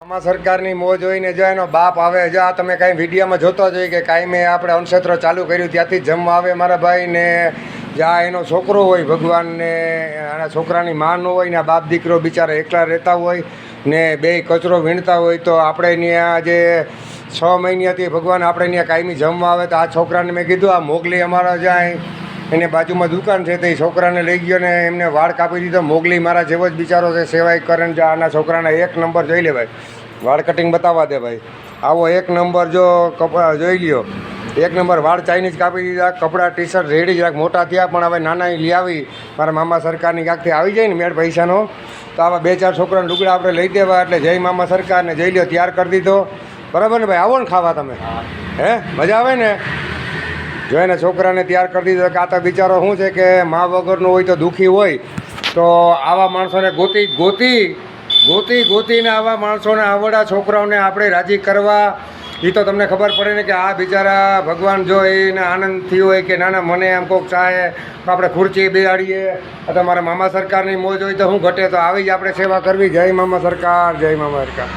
આમાં સરકારની મોજ જોઈને જો એનો બાપ આવે, જો આ તમે કાંઈ વિડીયોમાં જોતો જ હોય કે કાંઈ મેં આપણે અન્નક્ષેત્ર ચાલુ કર્યું ત્યાંથી જમવા આવે મારા ભાઈ ને, જ્યાં એનો છોકરો હોય ભગવાનને આના છોકરાની માં ન હોય ને આ બાપ દીકરો બિચારા એકલા રહેતા હોય ને બે કચરો વીણતા હોય, તો આપણે ત્યાં જે 6 મહિનાથી ભગવાન આપણે ત્યાં કાયમી જમવા આવે. તો આ છોકરાને મેં કીધું આ મોગલી અમારા જ્યાં એને બાજુમાં દુકાન છે, તો એ છોકરાને લઈ ગયો ને એમને વાળ કાપી દીધો. મોગલી મારા જેવો જ બિચારો છે, સેવાય કરે ને. આના છોકરાના 1 નંબર જોઈ લે ભાઈ, વાળ કટિંગ બતાવવા દે ભાઈ. આવો 1 નંબર જો કપડા જોઈ લ્યો, 1 નંબર વાળ ચાઇનીઝ કાપી દીધા, કપડાં ટી શર્ટ રેડી જરાક મોટા થયા પણ હવે નાના લઈ આવી. મારા મામા સરકારની ક્યાંકથી આવી જાય ને મેળ પૈસાનો, તો આવા 2-4 છોકરાને લુગડા આપણે લઈ દેવા. એટલે જય મામા સરકારને જઈ લ્યો, તૈયાર કરી દીધો. બરાબર ને ભાઈ? આવો ને ખાવા તમે, હે મજા આવે ને? જો એને છોકરાને તૈયાર કરી દીધો. કે આ તો બિચારો શું છે કે મા વગરનો હોય તો દુઃખી હોય, તો આવા માણસોને ગોતીને આવા માણસોને આવડા છોકરાઓને આપણે રાજી કરવા. એ તો તમને ખબર પડે ને કે આ બિચારા ભગવાન જો એને આનંદથી હોય કે નાના મને એમ કોઈક ચાહે તો આપણે ખુરચી બેસાડીએ. અથવા મારા મામા સરકારની મોજ હોય તો શું ઘટે, તો આવી જ આપણે સેવા કરવી. જય મામા સરકાર, જય મામા સરકાર.